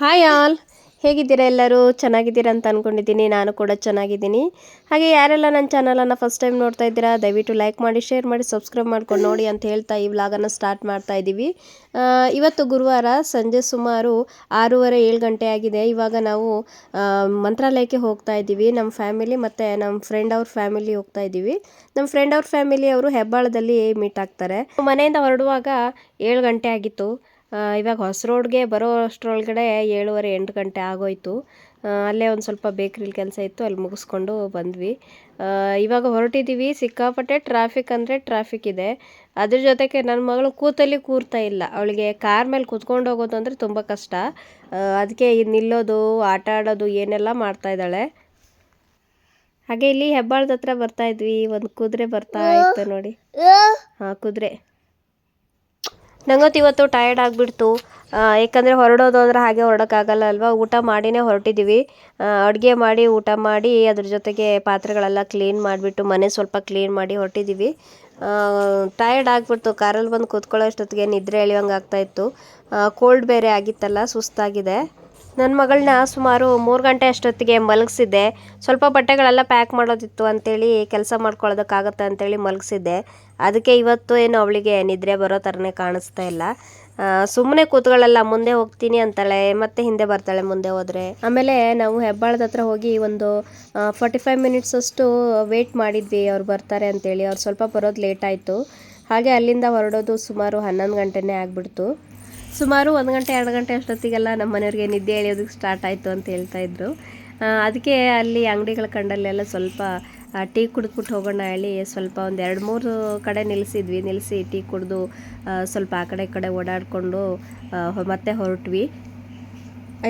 Hi all, ಹೇಗಿದ್ದೀರಾ? ಎಲ್ಲರೂ ಚೆನ್ನಾಗಿದ್ದೀರಾ ಅಂತ ಅಂದ್ಕೊಂಡಿದ್ದೀನಿ. ನಾನು ಕೂಡ ಚೆನ್ನಾಗಿದ್ದೀನಿ. ಹಾಗೆ ಯಾರೆಲ್ಲ ನನ್ನ ಚಾನಲನ್ನು ಫಸ್ಟ್ ಟೈಮ್ ನೋಡ್ತಾ ಇದ್ದೀರಾ, ದಯವಿಟ್ಟು ಲೈಕ್ ಮಾಡಿ, ಶೇರ್ ಮಾಡಿ, ಸಬ್ಸ್ಕ್ರೈಬ್ ಮಾಡ್ಕೊಂಡು ನೋಡಿ ಅಂತ ಹೇಳ್ತಾ ಈ ವ್ಲಾಗನ್ನು ಸ್ಟಾರ್ಟ್ ಮಾಡ್ತಾ ಇದ್ದೀವಿ. ಇವತ್ತು ಗುರುವಾರ ಸಂಜೆ ಸುಮಾರು 6:30-7 ಗಂಟೆ ಆಗಿದೆ. ಇವಾಗ ನಾವು ಮಂತ್ರಾಲಯಕ್ಕೆ ಹೋಗ್ತಾ ಇದ್ದೀವಿ. ನಮ್ಮ ಫ್ಯಾಮಿಲಿ ಮತ್ತು ನಮ್ಮ ಫ್ರೆಂಡ್ ಅವ್ರ ಫ್ಯಾಮಿಲಿ ಹೋಗ್ತಾ ಇದ್ದೀವಿ. ನಮ್ಮ ಫ್ರೆಂಡ್ ಅವ್ರ ಫ್ಯಾಮಿಲಿ ಅವರು ಹೆಬ್ಬಾಳದಲ್ಲಿ ಮೀಟ್ ಆಗ್ತಾರೆ. ಮನೆಯಿಂದ ಹೊರಡುವಾಗ 7 ಗಂಟೆ ಆಗಿತ್ತು. ಇವಾಗ ಹೊಸ ರೋಡ್ಗೆ ಬರೋ ಅಷ್ಟರೊಳಗಡೆ 7:30-8 ಗಂಟೆ ಆಗೋಯ್ತು. ಅಲ್ಲೇ ಒಂದು ಸ್ವಲ್ಪ ಬೇಕ್ರಿಲಿ ಕೆಲಸ ಇತ್ತು, ಅಲ್ಲಿ ಮುಗಿಸ್ಕೊಂಡು ಬಂದ್ವಿ. ಇವಾಗ ಹೊರಟಿದ್ದೀವಿ. ಸಿಕ್ಕಾಪಟ್ಟೆ ಟ್ರಾಫಿಕ್ ಅಂದರೆ ಟ್ರಾಫಿಕ್ ಇದೆ. ಅದ್ರ ಜೊತೆಗೆ ನನ್ನ ಮಗಳು ಕೂತಲ್ಲಿ ಕೂರ್ತಾ ಇಲ್ಲ. ಅವಳಿಗೆ ಕಾರ್ ಮೇಲೆ ಕೂತ್ಕೊಂಡು ಹೋಗೋದು ಅಂದರೆ ತುಂಬ ಕಷ್ಟ. ಅದಕ್ಕೆ ನಿಲ್ಲೋದು, ಆಟ ಆಡೋದು ಏನೆಲ್ಲ ಮಾಡ್ತಾ ಇದ್ದಾಳೆ. ಹಾಗೆ ಇಲ್ಲಿ ಹೆಬ್ಬಾಳದ ಹತ್ರ ಬರ್ತಾ ಇದ್ವಿ. ಒಂದು ಕುದುರೆ ಬರ್ತಾ ಇತ್ತು ನೋಡಿ. ಹಾಂ, ಕುದುರೆ. ನಂಗೊತ್ತು ಇವತ್ತು ಟಯರ್ಡ್ ಆಗಿಬಿಡ್ತು. ಯಾಕಂದರೆ ಹೊರಡೋದು ಅಂದರೆ ಹಾಗೆ ಹೊರಡೋಕ್ಕಾಗಲ್ಲ ಅಲ್ವಾ. ಊಟ ಮಾಡಿನೇ ಹೊರಟಿದ್ದೀವಿ. ಅಡುಗೆ ಮಾಡಿ ಊಟ ಮಾಡಿ ಅದ್ರ ಜೊತೆಗೆ ಪಾತ್ರೆಗಳೆಲ್ಲ ಕ್ಲೀನ್ ಮಾಡಿಬಿಟ್ಟು ಮನೆ ಸ್ವಲ್ಪ ಕ್ಲೀನ್ ಮಾಡಿ ಹೊರಟಿದ್ದೀವಿ. ಟಯರ್ಡ್ ಆಗಿಬಿಡ್ತು. ಕಾರಲ್ಲಿ ಬಂದು ಕೂತ್ಕೊಳ್ಳೋ ಅಷ್ಟೊತ್ತಿಗೆ ನಿದ್ರೆ ಎಳೆಯೋಂಗೆ ಆಗ್ತಾಯಿತ್ತು. ಕೋಲ್ಡ್ ಬೇರೆ ಆಗಿತ್ತಲ್ಲ, ಸುಸ್ತಾಗಿದೆ. ನನ್ನ ಮಗಳನ್ನ ಸುಮಾರು 3 ಗಂಟೆ ಅಷ್ಟೊತ್ತಿಗೆ ಮಲಗಿಸಿದ್ದೆ. ಸ್ವಲ್ಪ ಬಟ್ಟೆಗಳೆಲ್ಲ ಪ್ಯಾಕ್ ಮಾಡೋದಿತ್ತು ಅಂಥೇಳಿ, ಕೆಲಸ ಮಾಡ್ಕೊಳ್ಳೋದಕ್ಕಾಗತ್ತೆ ಅಂಥೇಳಿ ಮಲಗಿಸಿದ್ದೆ. ಅದಕ್ಕೆ ಇವತ್ತು ಏನು ಅವಳಿಗೆ ನಿದ್ರೆ ಬರೋ ಥರನೇ ಕಾಣಿಸ್ತಾ ಇಲ್ಲ. ಸುಮ್ಮನೆ ಕೂತ್ಕೊಳ್ಳಲ್ಲ, ಮುಂದೆ ಹೋಗ್ತೀನಿ ಅಂತಾಳೆ, ಮತ್ತೆ ಹಿಂದೆ ಬರ್ತಾಳೆ ಮುಂದೆ ಹೋದರೆ. ಆಮೇಲೆ ನಾವು ಹೆಬ್ಬಾಳದ ಹತ್ರ ಹೋಗಿ ಒಂದು 45 ಮಿನಿಟ್ಸ್ ಅಷ್ಟು ವೆಯ್ಟ್ ಮಾಡಿದ್ವಿ ಅವ್ರು ಬರ್ತಾರೆ ಅಂತೇಳಿ. ಅವ್ರು ಸ್ವಲ್ಪ ಬರೋದು ಲೇಟ್ ಆಯಿತು. ಹಾಗೆ ಅಲ್ಲಿಂದ ಹೊರಡೋದು ಸುಮಾರು 11 ಗಂಟೆನೇ ಆಗಿಬಿಡ್ತು. ಸುಮಾರು 1 ಗಂಟೆ 2 ಗಂಟೆ ಅಷ್ಟೊತ್ತಿಗೆಲ್ಲ ನಮ್ಮ ಮನೆಯವ್ರಿಗೆ ನಿದ್ದೆ ಎಳೆಯೋದಕ್ಕೆ ಸ್ಟಾರ್ಟ್ ಆಯಿತು ಅಂತ ಹೇಳ್ತಾಯಿದ್ರು. ಅದಕ್ಕೆ ಅಲ್ಲಿ ಅಂಗಡಿಗಳ ಕಂಡಲ್ಲೆಲ್ಲ ಸ್ವಲ್ಪ ಟೀ ಕುಡಿದ್ಬಿಟ್ಟು ಹೋಗೋಣ ಹೇಳಿ ಸ್ವಲ್ಪ ಒಂದು 2-3 ಕಡೆ ನಿಲ್ಲಿಸಿ ಟೀ ಕುಡಿದು ಸ್ವಲ್ಪ ಆ ಕಡೆ ಈ ಕಡೆ ಓಡಾಡಿಕೊಂಡು ಮತ್ತೆ ಹೊರಟ್ವಿ.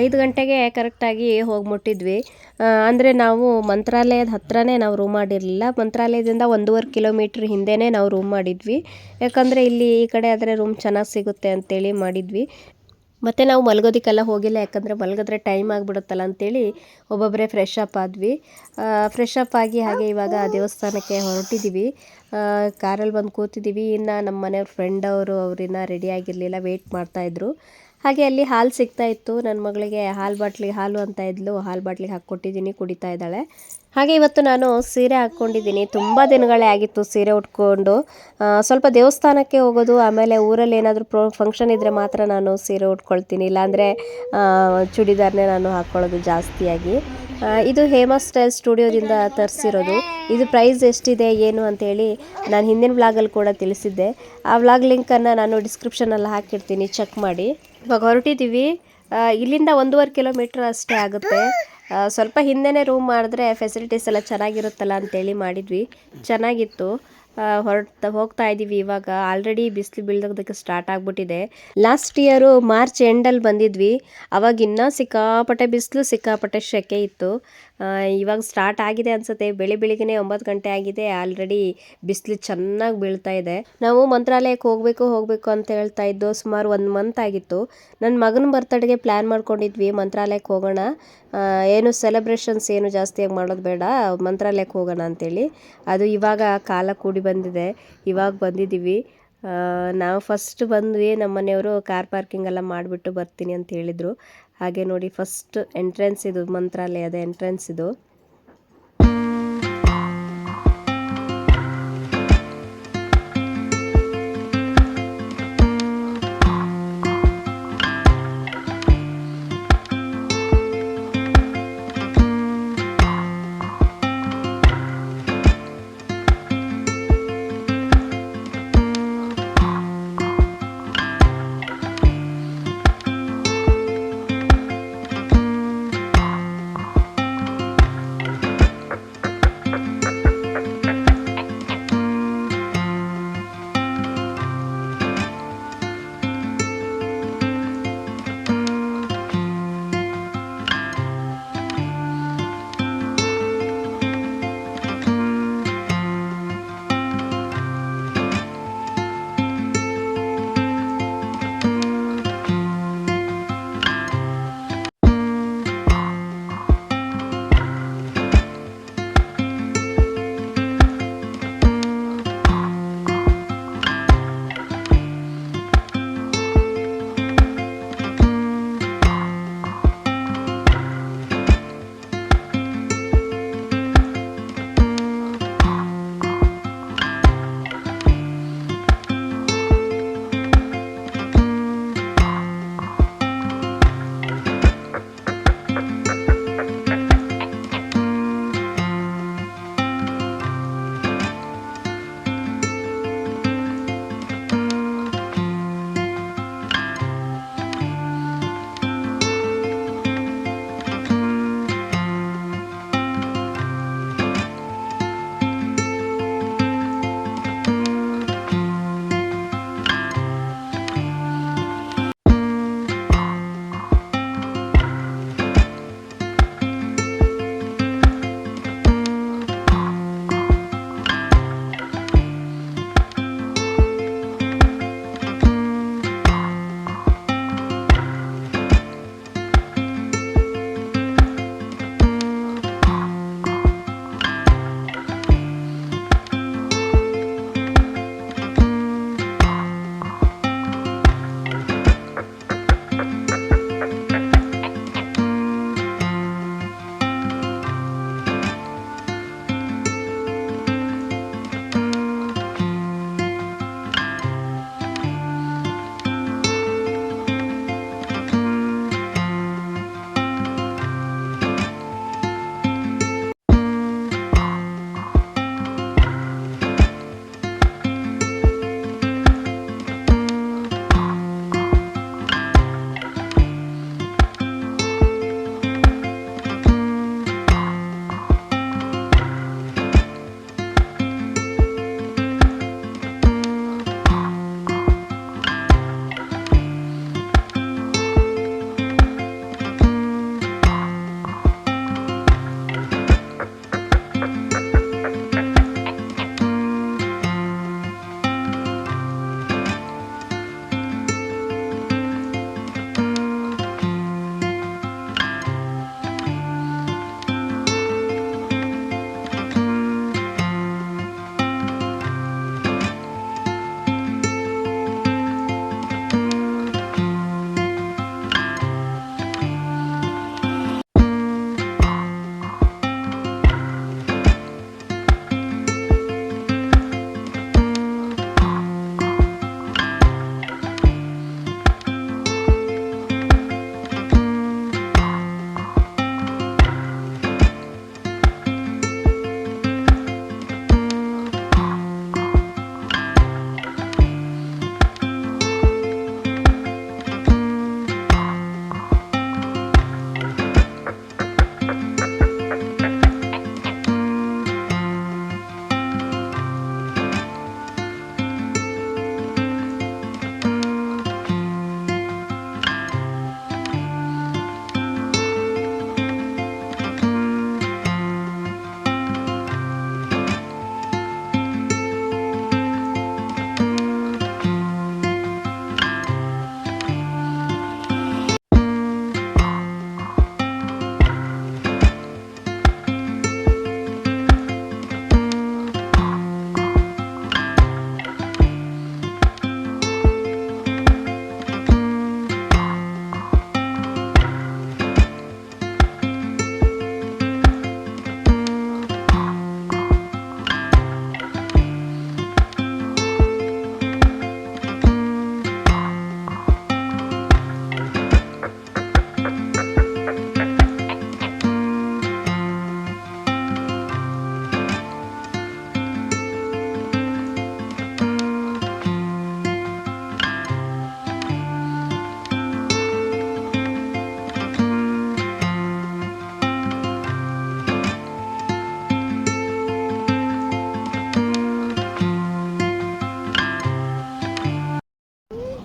5 ಗಂಟೆಗೆ ಕರೆಕ್ಟಾಗಿ ಹೋಗಿ ಮುಟ್ಟಿದ್ವಿ. ಅಂದರೆ ನಾವು ಮಂತ್ರಾಲಯದ ಹತ್ರನೇ ನಾವು ರೂಮ್ ಮಾಡಿರಲಿಲ್ಲ. ಮಂತ್ರಾಲಯದಿಂದ 1.5 ಕಿಲೋಮೀಟ್ರ್ ಹಿಂದೆಯೇ ನಾವು ರೂಮ್ ಮಾಡಿದ್ವಿ. ಯಾಕಂದರೆ ಇಲ್ಲಿ ಈ ಕಡೆ ಆದರೆ ರೂಮ್ ಚೆನ್ನಾಗಿ ಸಿಗುತ್ತೆ ಅಂತೇಳಿ ಮಾಡಿದ್ವಿ. ಮತ್ತು ನಾವು ಮಲಗೋದಕ್ಕೆಲ್ಲ ಹೋಗಿಲ್ಲ, ಯಾಕಂದರೆ ಮಲಗಿದ್ರೆ ಟೈಮ್ ಆಗಿಬಿಡುತ್ತಲ್ಲ ಅಂಥೇಳಿ ಒಬ್ಬೊಬ್ಬರೇ ಫ್ರೆಶ್ ಅಪ್ ಆದ್ವಿ. ಫ್ರೆಶ್ ಅಪ್ ಆಗಿ ಹಾಗೆ ಇವಾಗ ದೇವಸ್ಥಾನಕ್ಕೆ ಹೊರಟಿದ್ದೀವಿ. ಕಾರಲ್ಲಿ ಬಂದು ಕೂತಿದ್ದೀವಿ. ಇನ್ನು ನಮ್ಮ ಮನೆಯವ್ರ ಫ್ರೆಂಡ್ ಅವ್ರಿನ್ನ ರೆಡಿ ಆಗಿರಲಿಲ್ಲ, ವೆಯ್ಟ್ ಮಾಡ್ತಾಯಿದ್ರು. ಹಾಗೆ ಅಲ್ಲಿ ಹಾಲು ಸಿಗ್ತಾ ಇತ್ತು. ನನ್ನ ಮಗಳಿಗೆ ಹಾಲು ಅಂತ ಇದ್ಲು. ಹಾಲು ಬಾಟ್ಲಿಗೆ ಹಾಕ್ಕೊಟ್ಟಿದ್ದೀನಿ, ಕುಡಿತಾ ಇದ್ದಾಳೆ. ಹಾಗೆ ಇವತ್ತು ನಾನು ಸೀರೆ ಹಾಕ್ಕೊಂಡಿದ್ದೀನಿ. ತುಂಬ ದಿನಗಳೇ ಆಗಿತ್ತು ಸೀರೆ ಉಟ್ಕೊಂಡು. ಸ್ವಲ್ಪ ದೇವಸ್ಥಾನಕ್ಕೆ ಹೋಗೋದು, ಆಮೇಲೆ ಊರಲ್ಲಿ ಏನಾದರೂ ಫಂಕ್ಷನ್ ಇದ್ದರೆ ಮಾತ್ರ ನಾನು ಸೀರೆ ಉಟ್ಕೊಳ್ತೀನಿ, ಇಲ್ಲಾಂದರೆ ಚೂಡಿದಾರನೇ ನಾನು ಹಾಕ್ಕೊಳ್ಳೋದು ಜಾಸ್ತಿಯಾಗಿ. ಇದು ಹೇಮಾ ಸ್ಟೈಲ್ ಸ್ಟುಡಿಯೋದಿಂದ ತರಿಸಿರೋದು. ಇದು ಪ್ರೈಸ್ ಎಷ್ಟಿದೆ ಏನು ಅಂತೇಳಿ ನಾನು ಹಿಂದಿನ ವ್ಲಾಗಲ್ಲಿ ಕೂಡ ತಿಳಿಸಿದ್ದೆ. ಆ ವ್ಲಾಗ್ ಲಿಂಕನ್ನು ನಾನು ಡಿಸ್ಕ್ರಿಪ್ಷನಲ್ಲಿ ಹಾಕಿರ್ತೀನಿ, ಚೆಕ್ ಮಾಡಿ. ಇವಾಗ ಹೊರಟಿದ್ದೀವಿ. ಇಲ್ಲಿಂದ 1.5 ಕಿಲೋಮೀಟ್ರ್ ಅಷ್ಟೇ ಆಗುತ್ತೆ. ಸ್ವಲ್ಪ ಹಿಂದೆನೇ ರೂಮ್ ಮಾಡಿದ್ರೆ ಫೆಸಿಲಿಟೀಸ್ ಎಲ್ಲ ಚೆನ್ನಾಗಿರುತ್ತಲ್ಲ ಅಂತೇಳಿ ಮಾಡಿದ್ವಿ. ಚೆನ್ನಾಗಿತ್ತು. ಹೋಗ್ತಾ ಇದ್ದೀವಿ. ಇವಾಗ ಆಲ್ರೆಡಿ ಬಿಸಿಲು ಬೀಳೋದಕ್ಕೆ ಸ್ಟಾರ್ಟ್ ಆಗಿಬಿಟ್ಟಿದೆ. ಲಾಸ್ಟ್ ಇಯರು ಮಾರ್ಚ್ ಎಂಡಲ್ಲಿ ಬಂದಿದ್ವಿ. ಅವಾಗ ಇನ್ನೂ ಸಿಕ್ಕಾಪಟ್ಟೆ ಬಿಸಿಲು, ಸಿಕ್ಕಾಪಟ್ಟೆ ಸೆಕೆ ಇತ್ತು. ಇವಾಗ ಸ್ಟಾರ್ಟ್ ಆಗಿದೆ ಅನಿಸುತ್ತೆ. ಬೆಳಿಗ್ಗೆ 9 ಗಂಟೆ ಆಗಿದೆ, ಆಲ್ರೆಡಿ ಬಿಸಿಲು ಚೆನ್ನಾಗಿ ಬೀಳ್ತಾ ಇದೆ. ನಾವು ಮಂತ್ರಾಲಯಕ್ಕೆ ಹೋಗಬೇಕು ಅಂತ ಹೇಳ್ತಾ ಇದ್ದು ಸುಮಾರು 1 ಮಂತ್ ಆಗಿತ್ತು. ನನ್ನ ಮಗನ ಬರ್ತಡೆಗೆ ಪ್ಲ್ಯಾನ್ ಮಾಡ್ಕೊಂಡಿದ್ವಿ ಮಂತ್ರಾಲಯಕ್ಕೆ ಹೋಗೋಣ, ಏನು ಸೆಲೆಬ್ರೇಷನ್ಸ್ ಏನು ಜಾಸ್ತಿಯಾಗಿ ಮಾಡೋದು ಬೇಡ, ಮಂತ್ರಾಲಯಕ್ಕೆ ಹೋಗೋಣ ಅಂತೇಳಿ. ಅದು ಇವಾಗ ಕಾಲ ಕೂಡಿ ಬಂದಿದೆ. ಇವಾಗ ಬಂದಿದ್ದೀವಿ. ನಾವು ಫಸ್ಟ್ ಬಂದ್ವಿ. ನಮ್ಮ ಮನೆಯವರು ಕಾರ್ ಪಾರ್ಕಿಂಗ್ ಎಲ್ಲ ಮಾಡಿಬಿಟ್ಟು ಬರ್ತೀನಿ ಅಂತ ಹೇಳಿದರು. ಹಾಗೆ ನೋಡಿ, ಫಸ್ಟ್ ಎಂಟ್ರೆನ್ಸ್ ಇದು, ಮಂತ್ರಾಲಯದ ಎಂಟ್ರೆನ್ಸ್ ಇದು.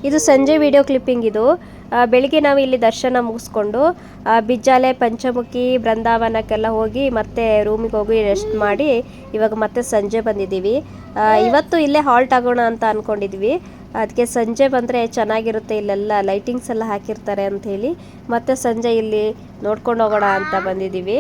ಇದು ಸಂಜೆ ವಿಡಿಯೋ ಕ್ಲಿಪ್ಪಿಂಗ್ ಇದು. ಬೆಳಿಗ್ಗೆ ನಾವು ಇಲ್ಲಿ ದರ್ಶನ ಮುಗಿಸ್ಕೊಂಡು ಬಿಜ್ಜಾಲೆ ಪಂಚಮುಖಿ ಬೃಂದಾವನಕ್ಕೆಲ್ಲ ಹೋಗಿ ಮತ್ತೆ ರೂಮಿಗೆ ಹೋಗಿ ರೆಸ್ಟ್ ಮಾಡಿ ಇವಾಗ ಮತ್ತೆ ಸಂಜೆ ಬಂದಿದ್ದೀವಿ. ಇವತ್ತು ಇಲ್ಲೇ ಹಾಲ್ಟ್ ಆಗೋಣ ಅಂತ ಅಂದ್ಕೊಂಡಿದ್ವಿ. ಅದಕ್ಕೆ ಸಂಜೆ ಬಂದರೆ ಚೆನ್ನಾಗಿರುತ್ತೆ, ಇಲ್ಲೆಲ್ಲ ಲೈಟಿಂಗ್ಸ್ ಎಲ್ಲ ಹಾಕಿರ್ತಾರೆ ಅಂಥೇಳಿ ಮತ್ತೆ ಸಂಜೆ ಇಲ್ಲಿ ನೋಡ್ಕೊಂಡು ಹೋಗೋಣ ಅಂತ ಬಂದಿದ್ದೀವಿ.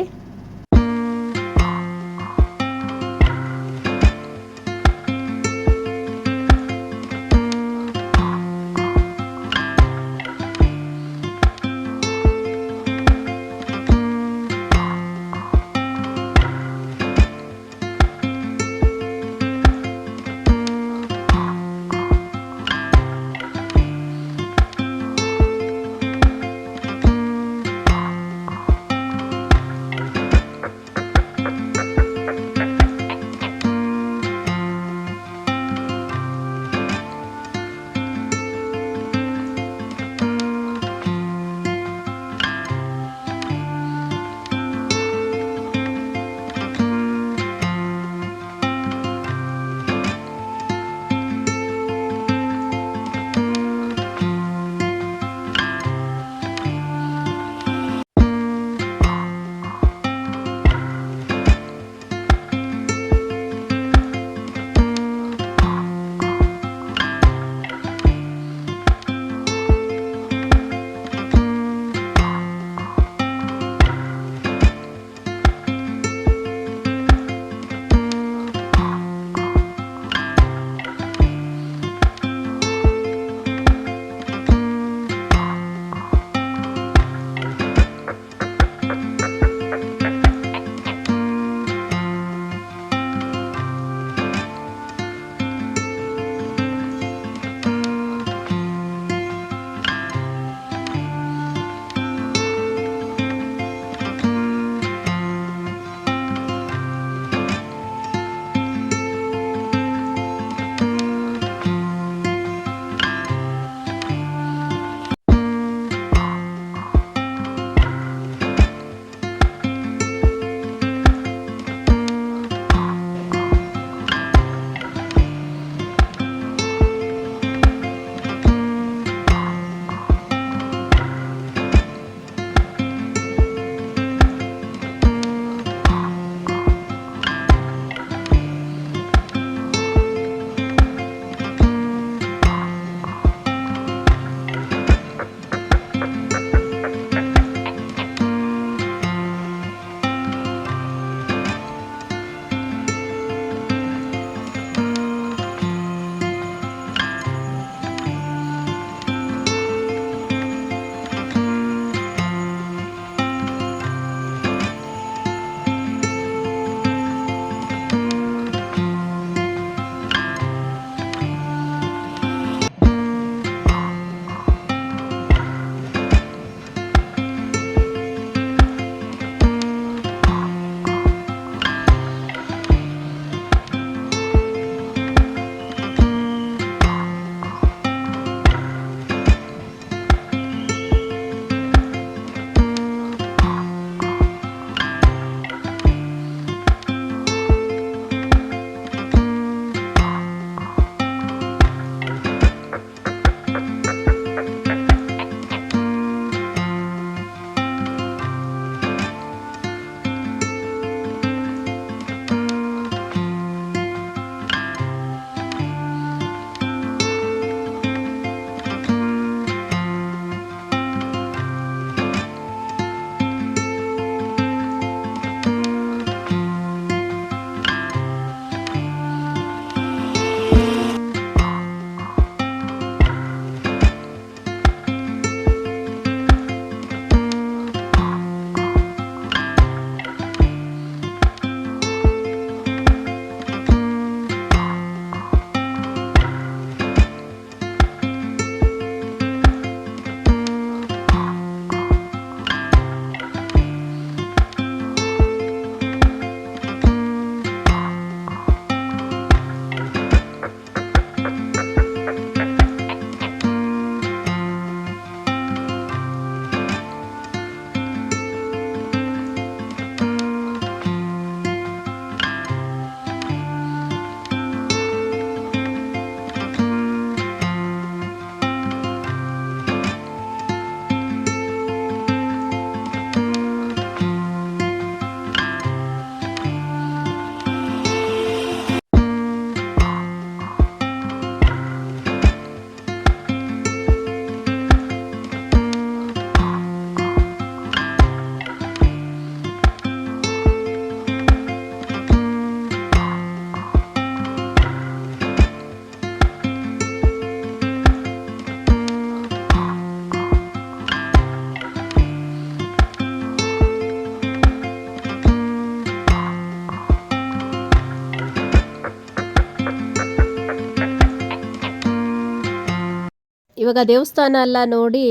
ಇವಾಗ ದೇವಸ್ಥಾನ ಎಲ್ಲ ನೋಡಿ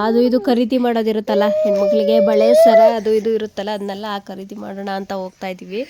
ಅದು ಇದು ಖರೀದಿ ಮಾಡೋದಿರುತ್ತಲ್ಲ, ಹೆಣ್ಮಕ್ಳಿಗೆ ಬಳೆ ಸರ ಅದು ಇದು ಇರುತ್ತಲ್ಲ, ಅದನ್ನೆಲ್ಲ ಖರೀದಿ ಮಾಡೋಣ ಅಂತ ಹೋಗ್ತಾ ಇದ್ದೀವಿ.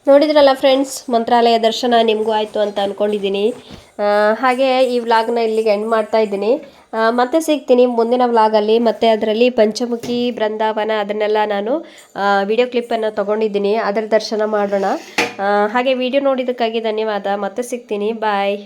ನೋಡಿದ್ರಲ್ಲ ಫ್ರೆಂಡ್ಸ್, ಮಂತ್ರಾಲಯ ದರ್ಶನ ನಿಮಗೂ ಆಯಿತು ಅಂತ ಅಂದ್ಕೊಂಡಿದ್ದೀನಿ. ಹಾಗೆ ಈ ವ್ಲಾಗ್ನ ಇಲ್ಲಿಗೆ ಎಂಡ್ ಮಾಡ್ತಾ ಇದ್ದೀನಿ. ಮತ್ತೆ ಸಿಗ್ತೀನಿ ಮುಂದಿನ ವ್ಲಾಗಲ್ಲಿ. ಮತ್ತೆ ಅದರಲ್ಲಿ ಪಂಚಮುಖಿ ಬೃಂದಾವನ ಅದನ್ನೆಲ್ಲ ನಾನು ವಿಡಿಯೋ ಕ್ಲಿಪ್ಪನ್ನು ತೊಗೊಂಡಿದ್ದೀನಿ, ಅದರ ದರ್ಶನ ಮಾಡೋಣ. ಹಾಗೆ ವಿಡಿಯೋ ನೋಡಿದ್ದಕ್ಕಾಗಿ ಧನ್ಯವಾದ. ಮತ್ತೆ ಸಿಗ್ತೀನಿ. ಬಾಯ್.